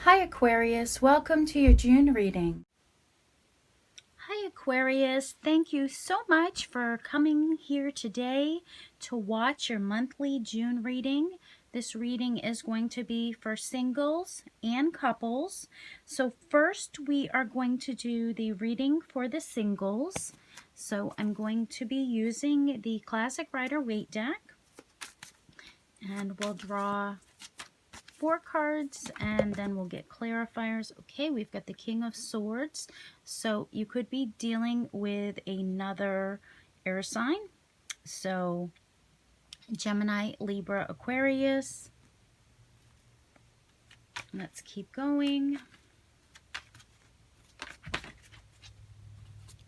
Hi Aquarius, welcome to your June reading. Hi Aquarius, thank you so much for coming here today to watch your monthly June reading. This reading is going to be for singles and couples. So first we are going to do the reading for the singles. So I'm going to be using the Classic Rider-Waite deck, and we'll draw 4 cards and then we'll get clarifiers. Okay, we've got the King of Swords. So you could be dealing with another air sign. So Gemini, Libra, Aquarius. Let's keep going.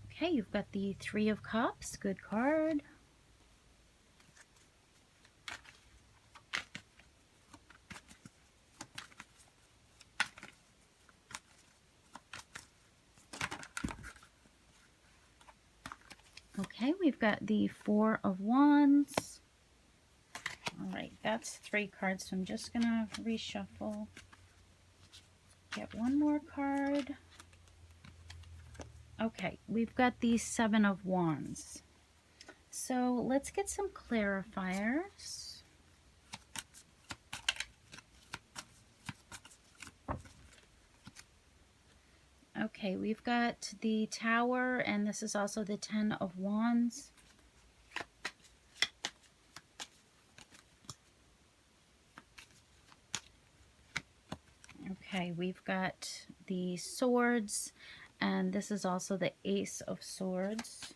Okay, you've got the Three of Cups. Good card. Okay, we've got the Four of Wands. All right, that's 3 cards, so I'm just going to reshuffle. Get one more card. Okay, we've got the Seven of Wands. So let's get some clarifiers. Okay, we've got the Tower, and this is also the Ten of Wands. Okay, we've got the Swords, and this is also the Ace of Swords.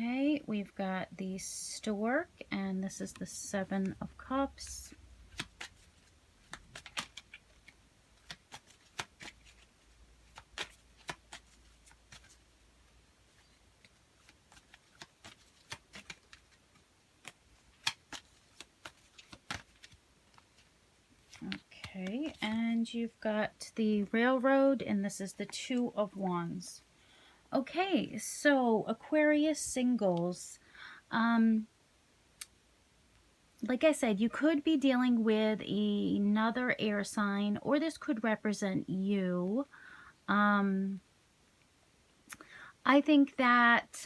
Okay, we've got the Stork, and this is the Seven of Cups. Okay, and you've got the Railroad, and this is the Two of Wands. Okay, so Aquarius singles. Like I said, you could be dealing with another air sign, or this could represent you. I think that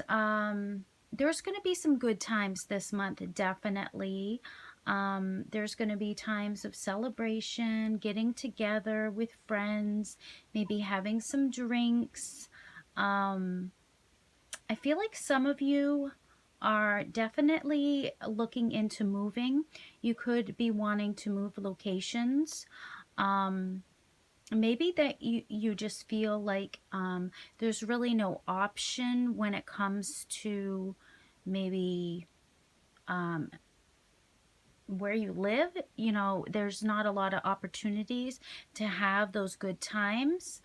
there's going to be some good times this month, definitely. There's going to be times of celebration, getting together with friends, maybe having some drinks. I feel like some of you are definitely looking into moving. You could be wanting to move locations. Maybe that you just feel like there's really no option when it comes to maybe where you live. You know, there's not a lot of opportunities to have those good times.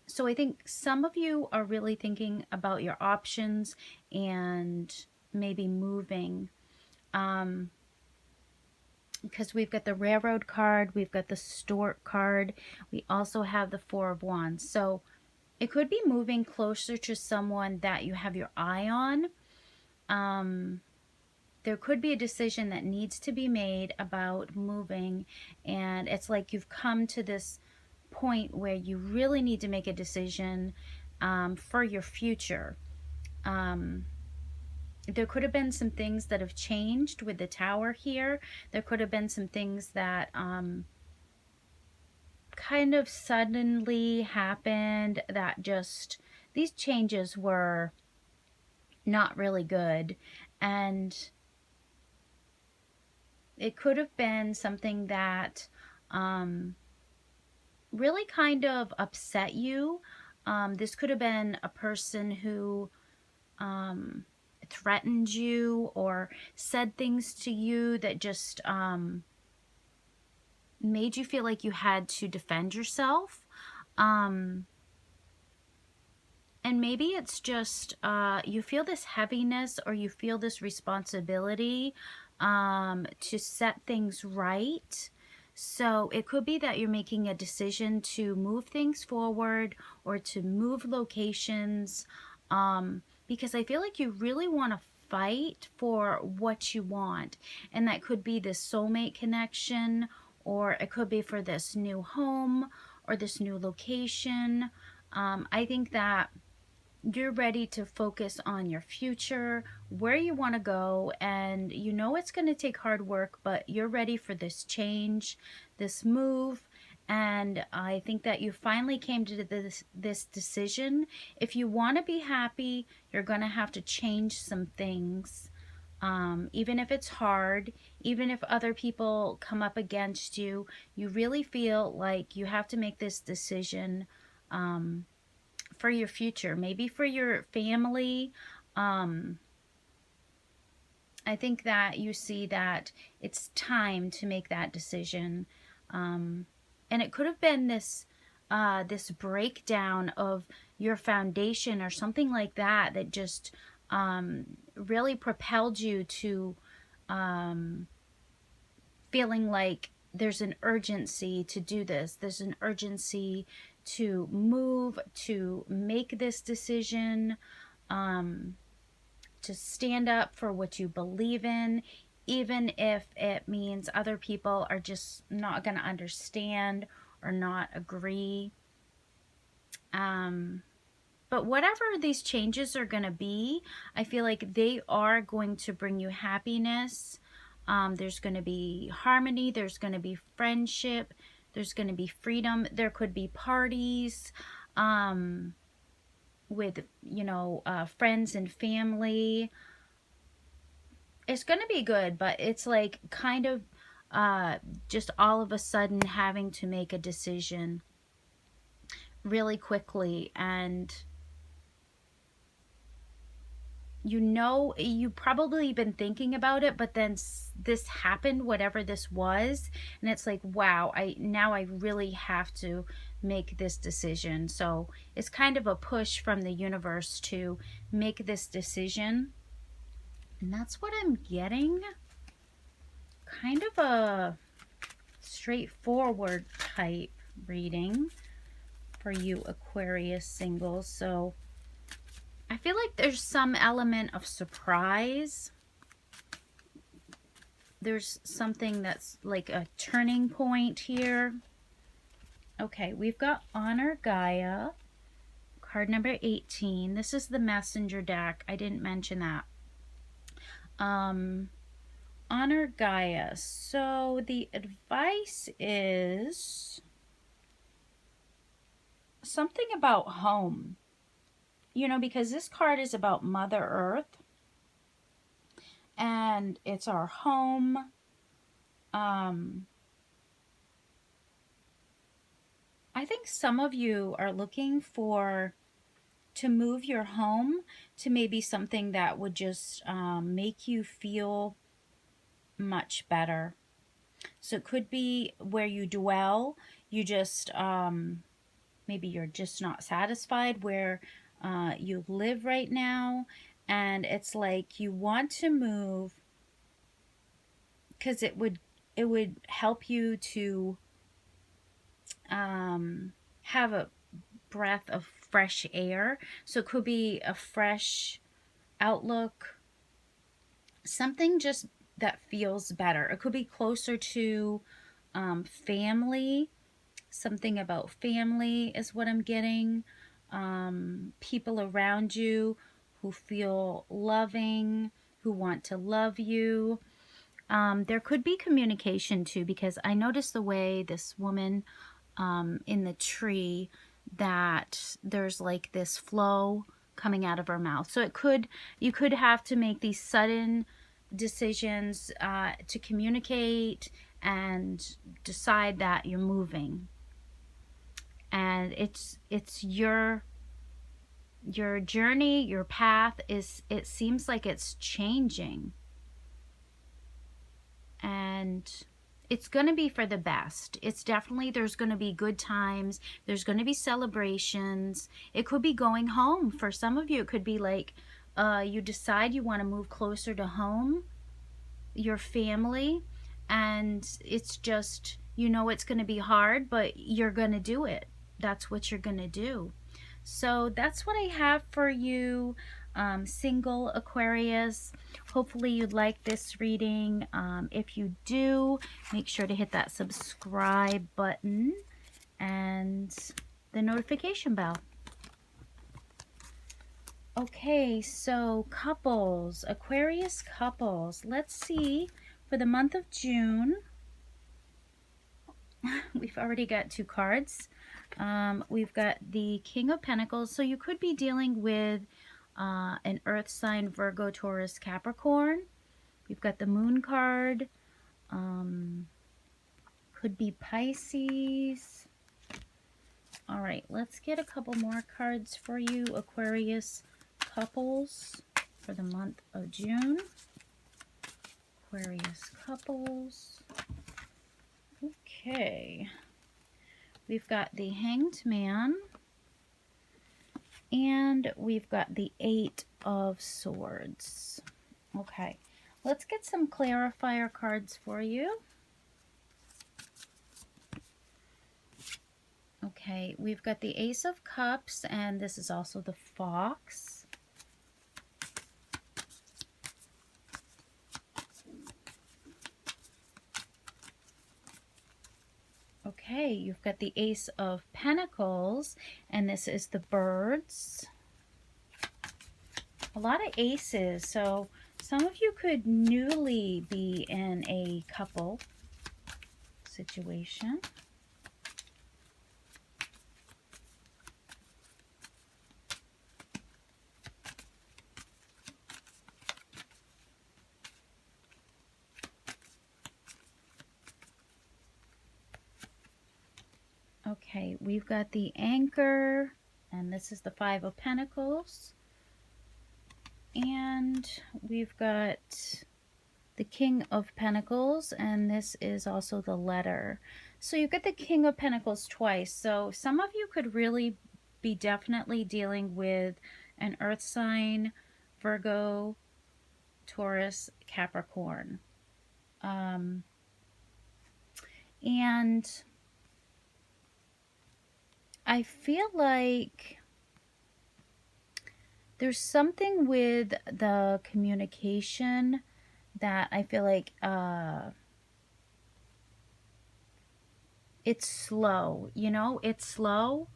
So I think some of you are really thinking about your options and maybe moving. Because we've got the Railroad card, we've got the Stork card, we also have the Four of Wands. So it could be moving closer to someone that you have your eye on. There could be a decision that needs to be made about moving, and it's like you've come to this point where you really need to make a decision for your future. There could have been some things that have changed with the Tower here. There could have been some things that kind of suddenly happened that just, these changes were not really good. And it could have been something that really kind of upset you. This could have been a person who threatened you or said things to you that just made you feel like you had to defend yourself. And maybe it's just you feel this heaviness, or you feel this responsibility to set things right. So it could be that you're making a decision to move things forward or to move locations. because I feel like you really want to fight for what you want. And that could be this soulmate connection, or it could be for this new home or this new location. I think that you're ready to focus on your future, where you want to go, and you know it's going to take hard work, but you're ready for this change, this move. And I think that you finally came to this decision. If you want to be happy, you're going to have to change some things. Even if it's hard, even if other people come up against you, you really feel like you have to make this decision for your future, maybe for your family. I think that you see that it's time to make that decision. And it could have been this this breakdown of your foundation or something like that that just really propelled you to feeling like there's an urgency to do this. There's an urgency to move, to make this decision, to stand up for what you believe in, even if it means other people are just not going to understand or not agree. But whatever these changes are going to be, I feel like they are going to bring you happiness. There's going to be harmony. There's going to be friendship. There's going to be freedom. There could be parties with, you know, friends and family. It's going to be good, but it's like kind of just all of a sudden having to make a decision really quickly. And you know, you probably been thinking about it, but then this happened, whatever this was, and it's like, wow, now I really have to make this decision. So it's kind of a push from the universe to make this decision, and that's what I'm getting. Kind of a straightforward type reading for you Aquarius singles. So I feel like there's some element of surprise. There's something that's like a turning point here. Okay, we've got Honor Gaia, card number 18. This is the Messenger deck. I didn't mention that. Honor Gaia. So the advice is something about home. You know, because this card is about Mother Earth, and it's our home. I think some of you are looking to move your home to maybe something that would just make you feel much better. So it could be where you dwell. You just, maybe you're just not satisfied where you live right now, and it's like you want to move because it would help you to have a breath of fresh air. So it could be a fresh outlook, something just that feels better. It could be closer to family. Something about family is what I'm getting. People around you who feel loving, who want to love you. There could be communication too, because I noticed the way this woman in the tree, that there's like this flow coming out of her mouth. So you could have to make these sudden decisions to communicate and decide that you're moving. And it's your journey, your path it seems like it's changing, and it's going to be for the best. It's definitely, there's going to be good times, there's going to be celebrations. It could be going home. For some of you, it could be like you decide you want to move closer to home, your family, and it's just, you know, it's going to be hard, but you're going to do it. That's what you're going to do. So that's what I have for you, single Aquarius. Hopefully you like this reading. If you do, make sure to hit that subscribe button and the notification bell. Okay, so couples, Aquarius couples. Let's see for the month of June. We've already got 2 cards. We've got the King of Pentacles. So you could be dealing with an earth sign, Virgo, Taurus, Capricorn. We've got the Moon card. Could be Pisces. All right, let's get a couple more cards for you, Aquarius couples, for the month of June. Aquarius couples. Okay. We've got the Hanged Man. And we've got the 8 of Swords. Okay. Let's get some clarifier cards for you. Okay, we've got the Ace of Cups, and this is also the Fox. Okay, you've got the Ace of Pentacles, and this is the Birds. A lot of aces, so some of you could newly be in a couple situation. Okay, we've got the Anchor, and this is the 5 of Pentacles. And we've got the King of Pentacles, and this is also the Letter. So you've got the King of Pentacles twice. So some of you could really be definitely dealing with an earth sign, Virgo, Taurus, Capricorn. And I feel like there's something with the communication that I feel like it's slow, you know, it's slow.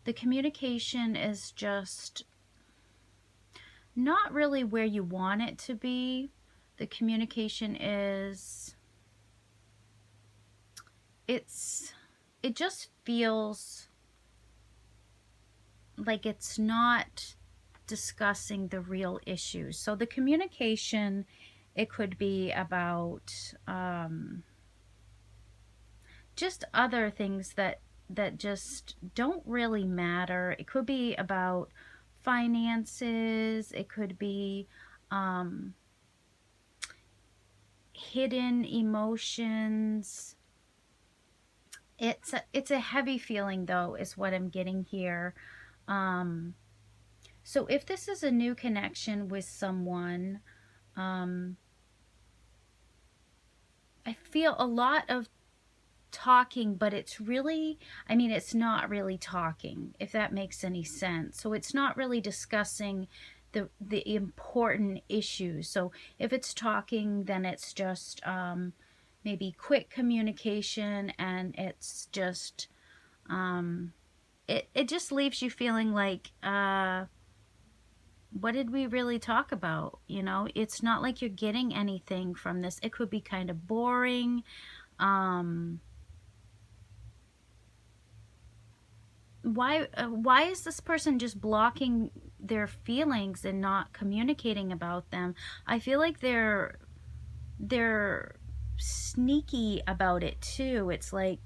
The communication is just not really where you want it to be. The communication is, it just feels like it's not discussing the real issues. So the communication, it could be about just other things that just don't really matter. It could be about finances. It could be hidden emotions. It's a heavy feeling, though, is what I'm getting here. So if this is a new connection with someone, I feel a lot of talking, but it's really, I mean, it's not really talking, if that makes any sense. So it's not really discussing the important issues. So if it's talking, then it's just maybe quick communication, and it's just it just leaves you feeling like what did we really talk about? You know, it's not like you're getting anything from this. It could be kind of boring. Why is this person just blocking their feelings and not communicating about them? I feel like they're sneaky about it too. It's like,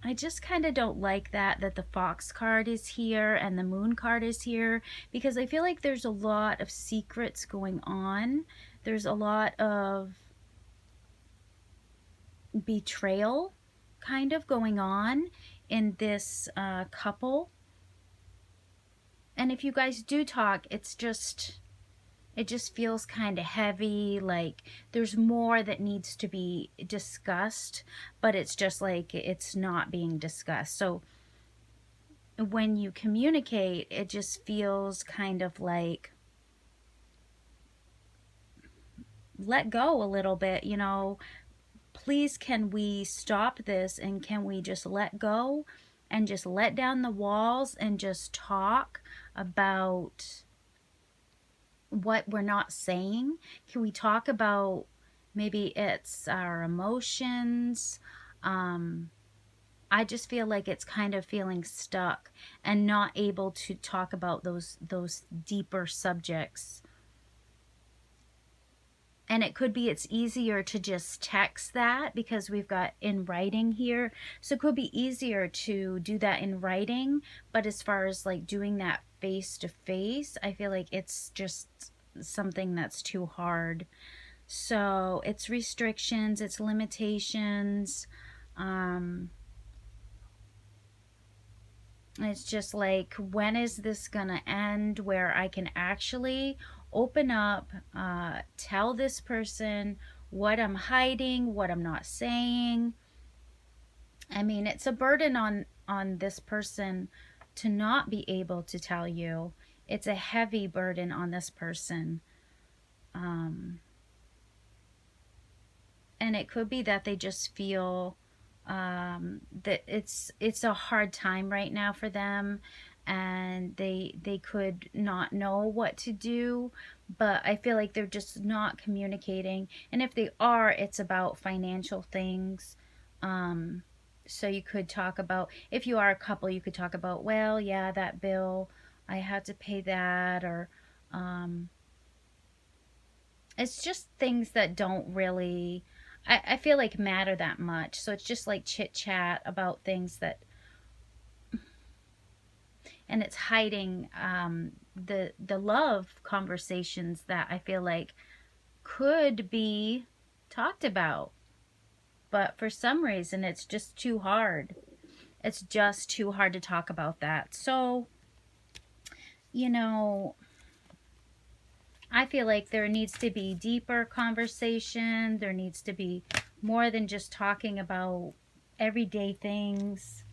I just kind of don't like that the Fox card is here and the Moon card is here, because I feel like there's a lot of secrets going on. There's a lot of betrayal kind of going on in this couple. And if you guys do talk, it just feels kind of heavy, like there's more that needs to be discussed, but it's just like it's not being discussed. So when you communicate, it just feels kind of like, let go a little bit, you know, please can we stop this, and can we just let go and just let down the walls and just talk about what we're not saying? Can we talk about, maybe it's our emotions? I just feel like it's kind of feeling stuck and not able to talk about those deeper subjects. And it could be it's easier to just text that because we've got in writing here. So it could be easier to do that in writing. But as far as like doing that face to face, I feel like it's just something that's too hard. So it's restrictions, it's limitations. It's just like, when is this gonna end where I can actually open up, tell this person what I'm hiding, what I'm not saying. I mean, it's a burden on this person to not be able to tell you. It's a heavy burden on this person. And it could be that they just feel that it's a hard time right now for them, and they could not know what to do. But I feel like they're just not communicating, and if they are, it's about financial things. So you could talk about, if you are a couple, you could talk about, well, yeah, that bill, I had to pay that, or it's just things that don't really, I feel like, matter that much. So it's just like chit chat about things that, and it's hiding the love conversations that I feel like could be talked about. But for some reason, it's just too hard. It's just too hard to talk about that. So, you know, I feel like there needs to be deeper conversation. There needs to be more than just talking about everyday things.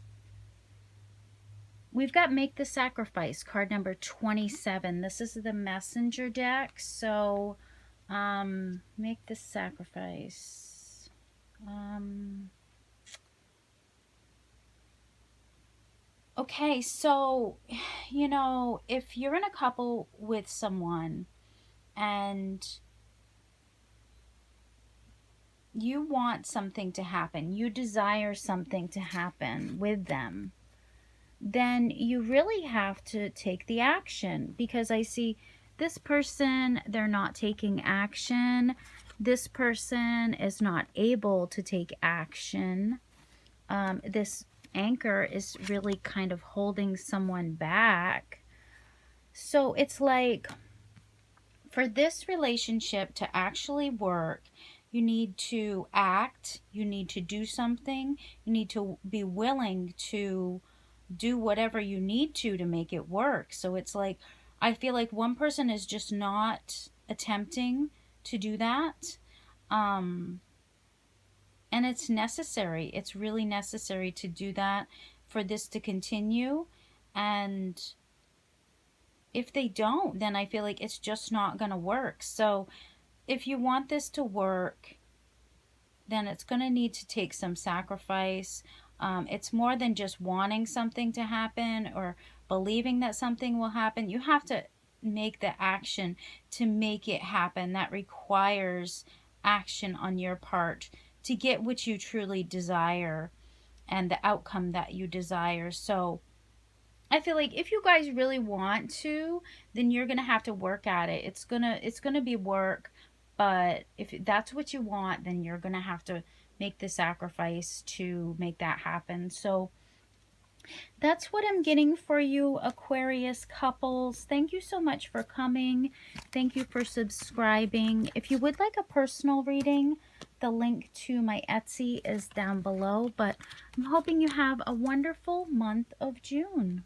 We've got Make the Sacrifice, card number 27. This is the Messenger deck. So, Make the Sacrifice. Okay, so, you know, if you're in a couple with someone and you want something to happen, you desire something to happen with them, then you really have to take the action. Because I see this person, they're not taking action. This person is not able to take action. This anchor is really kind of holding someone back. So it's like, for this relationship to actually work, you need to act, you need to do something, you need to be willing to do whatever you need to make it work. So it's like, I feel like one person is just not attempting to do that. And it's necessary. It's really necessary to do that for this to continue. And if they don't, then I feel like it's just not going to work. So if you want this to work, then it's going to need to take some sacrifice. It's more than just wanting something to happen or believing that something will happen. You have to make the action to make it happen. That requires action on your part to get what you truly desire and the outcome that you desire. So I feel like if you guys really want to, then you're going to have to work at it. It's going to be work, but if that's what you want, then you're going to have to make the sacrifice to make that happen. So that's what I'm getting for you, Aquarius couples. Thank you so much for coming. Thank you for subscribing. If you would like a personal reading, the link to my Etsy is down below. But I'm hoping you have a wonderful month of June.